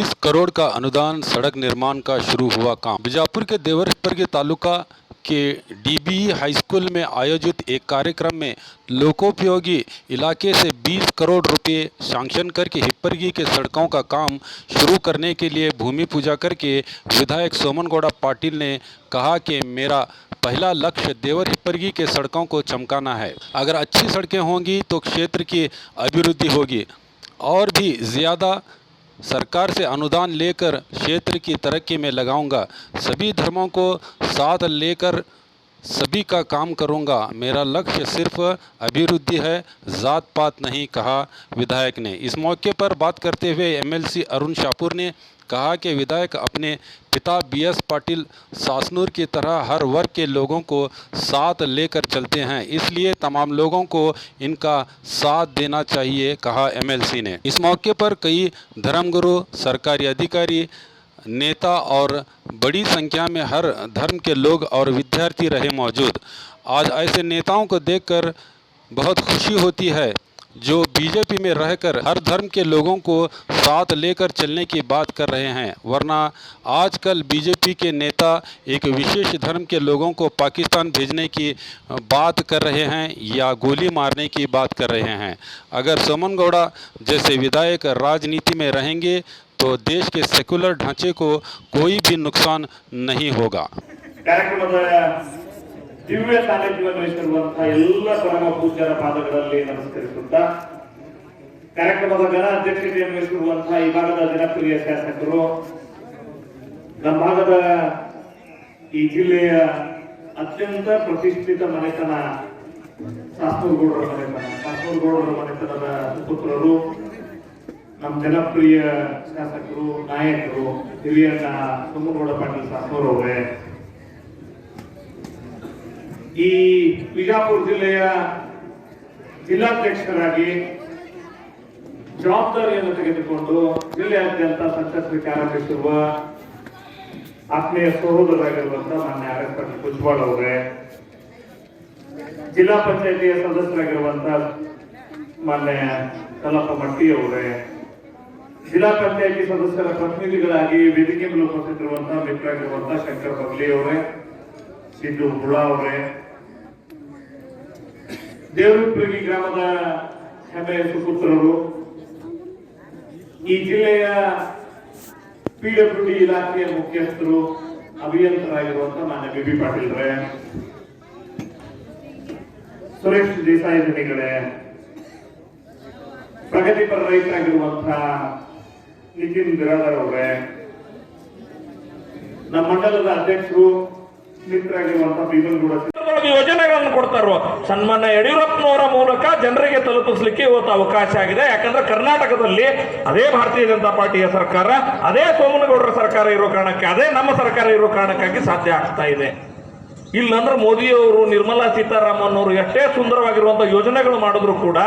20 करोड़ का अनुदान सड़क निर्माण का शुरू हुआ काम। बीजापुर के देवरहिप्परगी तालुका के डीबीई हाई स्कूल में आयोजित एक कार्यक्रम में लोकोपयोगी इलाके से 20 करोड़ रुपए सैंक्शन करके हिप्परगी के सड़कों का काम शुरू करने के लिए भूमि पूजा करके विधायक सोमन गौड़ा पाटिल ने कहा कि मेरा पहला लक्ष्य देवरहिप्परगी के सड़कों को चमकाना है। अगर अच्छी सड़कें होंगी तो क्षेत्र की अभिवृद्धि होगी और भी ज़्यादा सरकार से अनुदान लेकर क्षेत्र की तरक्की में लगाऊंगा। सभी धर्मों को साथ लेकर सभी का काम करूंगा। मेरा लक्ष्य सिर्फ अभिवृद्धि है, जात पात नहीं, कहा विधायक ने। इस मौके पर बात करते हुए एमएलसी अरुण शाहपुर ने कहा कि विधायक अपने पिता बीएस पाटिल सासनूर की तरह हर वर्ग के लोगों को साथ लेकर चलते हैं, इसलिए तमाम लोगों को इनका साथ देना चाहिए, कहा एमएलसी ने। इस मौके पर कई धर्मगुरु, सरकारी अधिकारी, नेता और बड़ी संख्या में हर धर्म के लोग और विद्यार्थी रहे मौजूद। आज ऐसे नेताओं को देखकर बहुत खुशी होती है जो बीजेपी में रहकर हर धर्म के लोगों को साथ लेकर चलने की बात कर रहे हैं, वरना आजकल बीजेपी के नेता एक विशेष धर्म के लोगों को पाकिस्तान भेजने की बात कर रहे हैं या गोली मारने की बात कर रहे हैं। अगर सोमन गौड़ा जैसे विधायक राजनीति में रहेंगे तो देश के सेक्युलर ढांचे को कोई भी नुकसान नहीं होगा। ದಿವ್ಯ ಸಾನ್ನಿಧ್ಯವನ್ನು ವಹಿಸಿರುವಂತಹ ಎಲ್ಲ ಪರಮ ಪೂಜ್ಯರ ಪಾದಗಳಲ್ಲಿ ನಮಸ್ಕರಿಸುತ್ತಾ ಕಾರ್ಯಕ್ರಮದ ಘನ ಅಧ್ಯಕ್ಷತೆಯನ್ನು ವಹಿಸಿರುವಂತಹ ಈ ಭಾಗದ ಜನಪ್ರಿಯ ಶಾಸಕರು, ನಮ್ಮ ಭಾಗದ ಈ ಜಿಲ್ಲೆಯ ಅತ್ಯಂತ ಪ್ರತಿಷ್ಠಿತ ಮನೆತನ ಸಾಸ್ನೂರ್ಗೌಡರ ಮನೆತನದ ಪುತ್ರರು, ನಮ್ಮ ಜನಪ್ರಿಯ ಶಾಸಕರು, ನಾಯಕರು, ಹಿರಿಯಣ್ಣ ಸೋಮನಗೌಡ ಪಾಟೀಲ್ ಸಾಸ್ನೂರ್ ಅವರೇ, ಈ ಬಿಜಾಪುರ ಜಿಲ್ಲೆಯ ಜಿಲ್ಲಾಧ್ಯಕ್ಷರಾಗಿ ಜವಾಬ್ದಾರಿಯನ್ನು ತೆಗೆದುಕೊಂಡು ಜಿಲ್ಲೆಯಾದ್ಯಂತ ಸಂಚರಿಸಲಿಕ್ಕೆ ಆರಂಭಿಸಿರುವ ಆತ್ಮೀಯ ಸಹೋದರರಾಗಿರುವಂತಹ ಮಾನ್ಯ ಆರ್ ಎಸ್ ಪಾಟೀಲ್ ಕುಜ್ವಾಳ್ ಅವರೇ, ಜಿಲ್ಲಾ ಪಂಚಾಯಿತಿಯ ಸದಸ್ಯರಾಗಿರುವಂತಹ ಮಾನ್ಯ ಕಲ್ಲಪ್ಪ ಮಟ್ಟಿ ಅವರೇ, ಜಿಲ್ಲಾ ಪಂಚಾಯಿತಿ ಸದಸ್ಯರ ಪ್ರತಿನಿಧಿಗಳಾಗಿ ವೇದಿಕೆ ಮೇಲೆ ಉಪಸ್ಥಿತರಿರುವಂತಹ ಮಿತ್ರರಾಗಿರುವಂತಹ ಶಂಕರ್ ಬಗ್ಲಿ ಅವರೇ, ಸಿದ್ದು ಹುಳ ಅವರೇ, ದೇವರಹಿಪ್ಪರಗಿ ಗ್ರಾಮದ ಹೆಮ್ಮೆಯ ಸುಪುತ್ರರು, ಈ ಜಿಲ್ಲೆಯ ಪಿಡಬ್ಲ್ಯೂಡಿ ಇಲಾಖೆಯ ಮುಖ್ಯಸ್ಥರು, ಅಭಿಯಂತರಾಗಿರುವಂತಹ ಮಾನ್ಯ ಬಿಬಿ ಪಾಟೀಲ್ರೇ, ಸುರೇಶ್ ದೇಸಾಯಿ ಧನಿಗಳೇ, ಪ್ರಗತಿಪರ ರೈತರಾಗಿರುವಂತಹ ನಿತಿನ್ ಬಿರಾದರ್ ಅವರೇ, ನಮ್ಮ ಮಂಡಲದ ಅಧ್ಯಕ್ಷರು ಮಿತ್ರರಾಗಿರುವಂತಹ ಬೀಮನಗೌಡ ಯೋಜನೆಗಳನ್ನು ಕೊಡ್ತಾರೋ ಸನ್ಮಾನ್ಯ ಯಡಿಯೂರಪ್ಪನವರ ಮೂಲಕ ಜನರಿಗೆ ತಲುಪಿಸಲಿಕ್ಕೆ ಇವತ್ತು ಅವಕಾಶ ಆಗಿದೆ. ಯಾಕಂದ್ರೆ ಕರ್ನಾಟಕದಲ್ಲಿ ಅದೇ ಭಾರತೀಯ ಜನತಾ ಪಾರ್ಟಿಯ ಸರ್ಕಾರ, ಅದೇ ಸೋಮನಗೌಡರ ಸರ್ಕಾರ ಇರೋ ಕಾರಣಕ್ಕೆ, ಅದೇ ನಮ್ಮ ಸರ್ಕಾರ ಇರೋ ಕಾರಣಕ್ಕಾಗಿ ಸಾಧ್ಯ ಆಗ್ತಾ ಇದೆ. ಇಲ್ಲಂದ್ರೆ ಮೋದಿಯವರು, ನಿರ್ಮಲಾ ಸೀತಾರಾಮನ್ ಅವರು ಎಷ್ಟೇ ಸುಂದರವಾಗಿರುವಂತಹ ಯೋಜನೆಗಳು ಮಾಡಿದ್ರು ಕೂಡ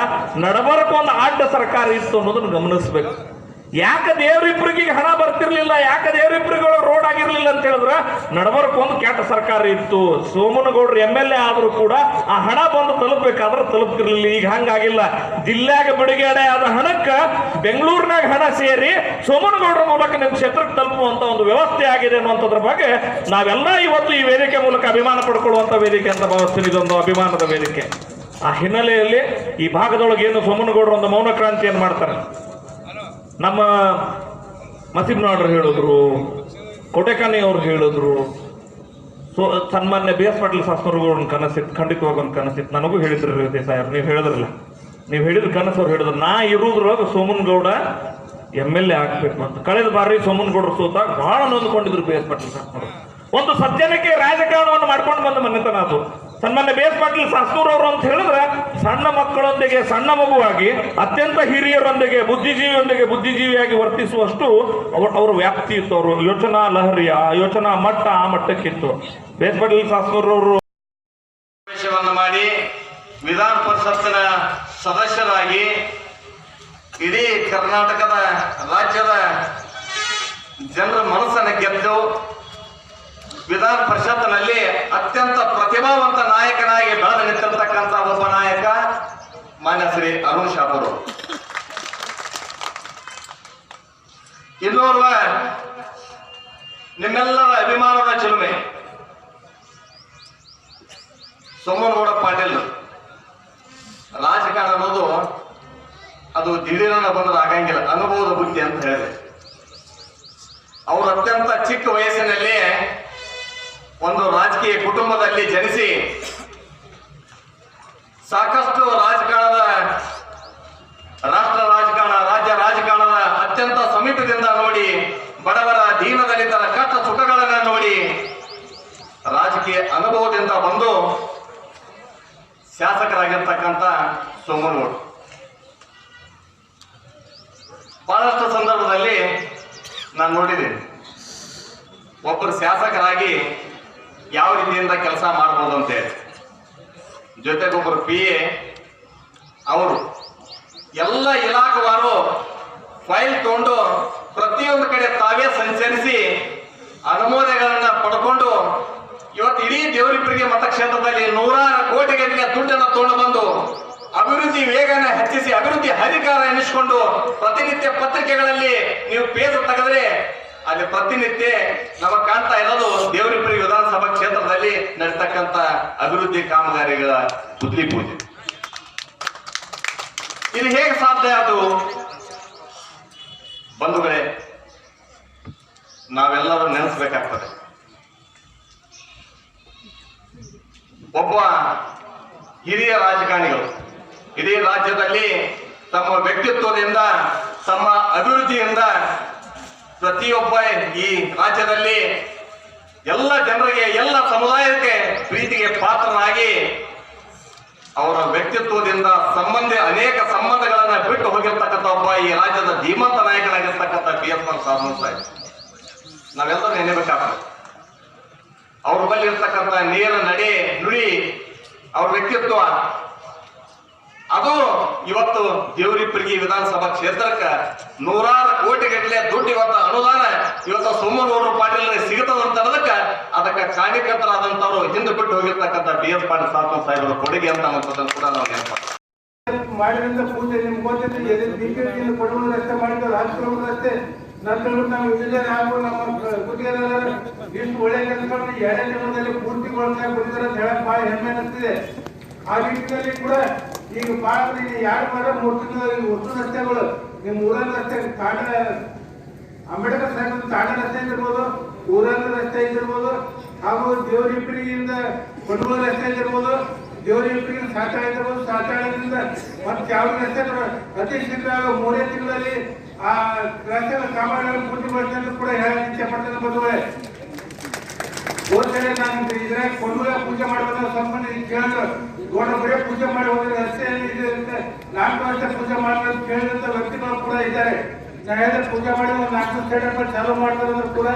ನಡಬರಕ್ಕೆ ಒಂದು ಅಡ್ಡ ಸರ್ಕಾರ ಇತ್ತು ಅನ್ನೋದನ್ನು ಗಮನಿಸಬೇಕು. ಯಾಕೆ ದೇವರಿಪ್ಪರಿಗಿಗೆ ಹಣ ಬರ್ತಿರ್ಲಿಲ್ಲ, ಯಾಕೆ ದೇವರಿಪ್ಪರಿಗಳು ರೋಡ್ ಆಗಿರ್ಲಿಲ್ಲ ಅಂತ ಹೇಳಿದ್ರೆ ನಡಬರ್ಕ್ ಒಂದು ಕೆಟ್ಟ ಸರ್ಕಾರ ಇತ್ತು. ಸೋಮನಗೌಡರು MLA ಆದ್ರೂ ಕೂಡ ಆ ಹಣ ಬಂದು ತಲುಪಬೇಕಾದ್ರೆ ತಲುಪ್ತಿರ್ಲಿಲ್ಲ. ಈಗ ಹಂಗಾಗಿಲ್ಲ. ಜಿಲ್ಲೆಯಾಗ ಬಿಡುಗಡೆ ಆದ ಹಣಕ್ಕೆ ಬೆಂಗಳೂರಿನಾಗ ಹಣ ಸೇರಿ ಸೋಮನಗೌಡರ ಮೂಲಕ ನಿಮ್ಮ ಕ್ಷೇತ್ರಕ್ಕೆ ತಲುಪುವಂತ ಒಂದು ವ್ಯವಸ್ಥೆ ಆಗಿದೆ ಅನ್ನುವಂಥದ್ರ ಬಗ್ಗೆ ನಾವೆಲ್ಲ ಇವತ್ತು ಈ ವೇದಿಕೆ ಮೂಲಕ ಅಭಿಮಾನ ಪಡ್ಕೊಳ್ಳುವಂತ ವೇದಿಕೆ ಅಂತ ಭಾವಿಸ್ತೀನಿ. ಇದೊಂದು ಅಭಿಮಾನದ ವೇದಿಕೆ. ಆ ಹಿನ್ನೆಲೆಯಲ್ಲಿ ಈ ಭಾಗದೊಳಗೆ ಏನು ಸೋಮನಗೌಡರು ಒಂದು ಮೌನ ಕ್ರಾಂತಿಯನ್ನು ಮಾಡ್ತಾರೆ. ನಮ್ಮ ಮಸೀಬ್ನಾಡ್ರು ಹೇಳಿದ್ರು, ಕೋಟೆಕಾನಿ ಅವ್ರು ಹೇಳಿದ್ರು, ಸನ್ಮಾನ್ಯ BS ಪಾಟೀಲ್ ಶಾಸಕರಿಗೂ ಒಂದು ಕನಸಿತ್ತು, ಖಂಡಿತವಾಗಿ ಒಂದು ಕನಸಿತ್ತು. ನನಗೂ ಹೇಳಿದ್ರಿ ದೇಸಾಯಿ, ನೀವು ಹೇಳಿದ್ರಲ್ಲ, ನೀವು ಹೇಳಿದ ಕನಸು ಅವ್ರು ಹೇಳಿದ್ರು. ನಾ ಇರುದ್ರೊಳಗೆ ಸೋಮನಗೌಡ MLA ಆಗ್ಬೇಕು ಅಂತ. ಕಳೆದ ಬಾರಿ ಸೋಮನಗೌಡರು ಸೋತಾಗ ಬಹಳ ನೊಂದ್ಕೊಂಡಿದ್ರು BS ಪಾಟೀಲ್ ಶಾಸಕರು. ಒಂದು ಸಜ್ಜನಕ್ಕೆ ರಾಜಕಾರಣವನ್ನು ಮಾಡ್ಕೊಂಡು ಬಂದ ಮನೆತನ ಅದು. ಸನ್ಮಾನ್ಯ BS ಪಾಟೀಲ್ ಶಾಸಕರು ಅವರು ಅಂತ ಹೇಳಿದ್ರೆ ಸಣ್ಣ ಮಕ್ಕಳೊಂದಿಗೆ, ಸಣ್ಣ ಮಗುವಾಗಿ, ಅತ್ಯಂತ ಹಿರಿಯರೊಂದಿಗೆ, ಬುದ್ಧಿಜೀವಿಯೊಂದಿಗೆ ಬುದ್ಧಿಜೀವಿಯಾಗಿ ವರ್ತಿಸುವಷ್ಟು ಅವರ ವ್ಯಾಪ್ತಿ ಇತ್ತು. ಅವರು ಯೋಚನಾ ಲಹರಿ, ಆ ಯೋಚನಾ ಮಟ್ಟ ಆ ಮಟ್ಟಕ್ಕಿತ್ತು. BS ಪಾಟೀಲ್ ಶಾಸಕರವರು ಮಾಡಿ ವಿಧಾನ ಪರಿಷತ್ತಿನ ಸದಸ್ಯರಾಗಿ ಇಡೀ ಕರ್ನಾಟಕದ ರಾಜ್ಯದ ಜನರ ಮನಸ್ಸನ್ನು ಗೆದ್ದು ವಿಧಾನ ಪರಿಷತ್ನಲ್ಲಿ ಅತ್ಯಂತ ಪ್ರತಿಭಾವಂತ ನಾಯಕನಾಗಿ ಬೆಳೆದು ನಿಂತಿರತಕ್ಕಂಥ ಒಬ್ಬ ನಾಯಕ ಮಾನ್ಯ ಶ್ರೀ ಅರುಣ್ ಶಾಹಪುರ್. ಇನ್ನೋರ್ವ ನಿಮ್ಮೆಲ್ಲರ ಅಭಿಮಾನದ ಚಿಲುಮೆ ಸೋಮನಗೌಡ ಪಾಟೀಲ್. ರಾಜಕಾರಣ ಅನ್ನೋದು ಅದು ದಿಢೀರನ ಬಂದ್ರೆ ಆಗಂಗಿಲ್ಲ, ಅನುಭವದ ಬುದ್ಧಿ ಅಂತ ಹೇಳಿದೆ. ಅವರು ಅತ್ಯಂತ ಚಿಕ್ಕ ವಯಸ್ಸಿನಲ್ಲಿ ಒಂದು ರಾಜಕೀಯ ಕುಟುಂಬದಲ್ಲಿ ಜನಿಸಿ ಸಾಕಷ್ಟು ರಾಜಕಾರಣದ, ರಾಷ್ಟ್ರ ರಾಜಕಾರಣ, ರಾಜ್ಯ ರಾಜಕಾರಣದ ಅತ್ಯಂತ ಸಮೀಪದಿಂದ ನೋಡಿ, ಬಡವರ ದೀನದಲಿತರ ಕಷ್ಟ ಸುಖಗಳನ್ನ ನೋಡಿ ರಾಜಕೀಯ ಅನುಭವದಿಂದ ಬಂದು ಶಾಸಕರಾಗಿರ್ತಕ್ಕಂಥ ಸೋಮನಗೌಡ ಬಹಳಷ್ಟು ಸಂದರ್ಭದಲ್ಲಿ ನಾನು ನೋಡಿದ್ದೀನಿ ಒಬ್ಬರು ಶಾಸಕರಾಗಿ ಯಾವ ರೀತಿಯಿಂದ ಕೆಲಸ ಮಾಡ್ಬೋದು ಅಂತೇಳಿ. ಜೊತೆಗೊಬ್ಬರು PA ಅವರು ಎಲ್ಲ ಇಲಾಖೆವಾರು ಫೈಲ್ ತಗೊಂಡು ಪ್ರತಿಯೊಂದು ಕಡೆ ತಾವೇ ಸಂಚರಿಸಿ ಅನುಮೋದನೆಗಳನ್ನ ಪಡ್ಕೊಂಡು ಇವತ್ತು ಇಡೀ ದೇವರಿಪ್ಪರಿಗೆ ಮತಕ್ಷೇತ್ರದಲ್ಲಿ 100 ಕೋಟಿ ಗಟ್ಟಲೆ ದುಡ್ಡನ್ನು ತಗೊಂಡು ಬಂದು ಅಭಿವೃದ್ಧಿ ವೇಗನ ಹೆಚ್ಚಿಸಿ ಅಭಿವೃದ್ಧಿ ಅಧಿಕಾರ ಎನಿಸಿಕೊಂಡು ಪ್ರತಿನಿತ್ಯ ಪತ್ರಿಕೆಗಳಲ್ಲಿ ನೀವು ಪೇಜ್ ತೆಗೆದ್ರೆ ಅಲ್ಲಿ ಪ್ರತಿನಿತ್ಯ ನಮಗೆ ಕಾಣ್ತಾ ಇರೋದು ದೇವರಿಪ್ಪರಿ ವಿಧಾನಸಭಾ ಕ್ಷೇತ್ರದಲ್ಲಿ ನಡೀತಕ್ಕಂಥ ಅಭಿವೃದ್ಧಿ ಕಾಮಗಾರಿಗಳ ಬುದ್ಧಿ ಪೂಜೆ. ಇದು ಹೇಗೆ ಸಾಧ್ಯ ಅದು? ಬಂಧುಗಳೇ, ನಾವೆಲ್ಲರೂ ನೆನೆಸ್ಬೇಕಾಗ್ತದೆ. ಒಬ್ಬ ಹಿರಿಯ ರಾಜಕಾರಣಿಗಳು ಇಡೀ ರಾಜ್ಯದಲ್ಲಿ ತಮ್ಮ ವ್ಯಕ್ತಿತ್ವದಿಂದ, ತಮ್ಮ ಅಭಿವೃದ್ಧಿಯಿಂದ ಪ್ರತಿಯೊಬ್ಬ ಈ ರಾಜ್ಯದಲ್ಲಿ ಎಲ್ಲ ಜನರಿಗೆ, ಎಲ್ಲ ಸಮುದಾಯಕ್ಕೆ ಪ್ರೀತಿಗೆ ಪಾತ್ರನಾಗಿ ಅವರ ವ್ಯಕ್ತಿತ್ವದಿಂದ ಅನೇಕ ಸಂಬಂಧಗಳನ್ನ ಬಿಟ್ಟು ಹೋಗಿರ್ತಕ್ಕಂಥ ಒಬ್ಬ ಈ ರಾಜ್ಯದ ಧೀಮಂತ ನಾಯಕನಾಗಿರ್ತಕ್ಕಂಥ BS ಸಾಹೇಬ್ ನಾವೆಲ್ಲರೂ ನೆನೆಬೇಕಾಗ್ತದೆ. ಅವ್ರ ಬಳಿ ಇರ್ತಕ್ಕಂಥ ನೇರ ನಡೆ, ನುಡಿ, ಅವ್ರ ವ್ಯಕ್ತಿತ್ವ ಅದು ಇವತ್ತು ದೇವರಿಪ್ಪರಿಗೆ ವಿಧಾನಸಭಾ ಕ್ಷೇತ್ರಕ್ಕೆ 100 ಕೋಟಿ ಗಟ್ಟಲೆ ದುಡ್ಡು ಇವತ್ತು ಅನುದಾನ ಇವತ್ತು ಸೋಮನಗೌಡ ಪಾಟೀಲ್ ಸಿಗುತ್ತದಂತದಕ್ಕೆ ಅದಕ್ಕೆ ಕಾರಣೀಕರ್ತರಾದಂತವ್ರು ಹಿಂದೆ ಬಿಟ್ಟು ಹೋಗಿರ್ತಕ್ಕಂಥ BS ಪಾಟೀಲ್ ಸಾಹೇಬರ ಕೊಡುಗೆ ಅಂತ ಅನ್ನೋದನ್ನು ಕೂಡ ನಾವು ನೆನಪು ಮಾಡಿದ್ರಿಂದ ಪೂಜೆ ನಿಮ್ಗೆ ಗೊತ್ತಿದೆ. ಬಿಜೆಪಿಯಿಂದ ಕೊಡುವ ರಸ್ತೆ ಮಾಡಿದ್ರು, ರಾಜಕೀಯ ರಸ್ತೆ ನಂತರ ನಾವು ವಿಜಯ ಹಾಗೂ ನಮ್ಮ ಗುತ್ತಿಗೆದಾರರು ಇಷ್ಟು ಒಳ್ಳೆ ಕೆಲಸ 2 ದಿನದಲ್ಲಿ ಪೂರ್ತಿಗೊಳ್ತಾ ಬಂದಿದ್ದಾರೆ ಅಂತ ಹೇಳಕ್ ಬಹಳ ಹೆಮ್ಮೆ ಅನಿಸ್ತಿದೆ. ಆ ನಿಟ್ಟಿನಲ್ಲಿ ಕೂಡ ಈಗ ಬಹಳ 2 ವಾರ 3 ತಿಂಗಳಲ್ಲಿ ಒಟ್ಟು ರಸ್ತೆಗಳು ನಿಮ್ಮ ಊರನ ರಸ್ತೆ, ಅಂಬೇಡ್ಕರ್ ಸಾಹೇಬ್ ತಾಣ ರಸ್ತೆ ಇರ್ಬೋದು, ಊರನ ರಸ್ತೆ ಇರ್ಬೋದು, ಹಾಗೂ ದೇವರಿಪ್ಪರಿಗಿಂದ ಕೊಡುವ ರಸ್ತೆ ಇರ್ಬೋದು, ದೇವರಿಪ್ಪರಿಗೆ ಸಾಚಾಳಿರ್ಬೋದು, ಸಾಚಾಳದಿಂದ ಮತ್ತೆ ಯಾವ ರಸ್ತೆ ಅತಿ ಶೀಘ್ರ 3 ತಿಂಗಳಲ್ಲಿ ಆ ರಸ್ತೆ ಕಾಮಗಾರಿಗಳನ್ನು ಪೂರ್ತಿಗೊಳಿಸಿದ್ರು ಕೂಡ ಹೇಳಕ್ ಇಚ್ಛೆ ಪಡ್ತೇನೆ. ಬಂಧುಗಳೇ, ಹೋದ್ಸಲ ನಾನು ಇದ್ರಾಗ ಕೊಂಡುಗಳ ಪೂಜೆ ಮಾಡಬೇಕು ಸಂಬಂಧ ಕೇಳಿದ್ರು, ಗೌಡ ಬರೇ ಪೂಜೆ ಮಾಡಿ ಹೋದ್ರೆ ರಸ್ತೆಯಲ್ಲಿ ಇದೆ 4 ವರ್ಷ ಪೂಜೆ ಮಾಡಬೇಕು ಕೇಳಿದಂತ ವ್ಯಕ್ತಿಗಳು ಕೂಡ ಇದ್ದಾರೆ. ನಾನು ಹೇಳಿದ್ರೆ ಪೂಜೆ ಮಾಡಿ ಒಂದು 4 ಸ್ಟೇಟ್ ಚಾಲೂ ಮಾಡ್ತಾರೆ ಅಂದ್ರೆ ಕೂಡ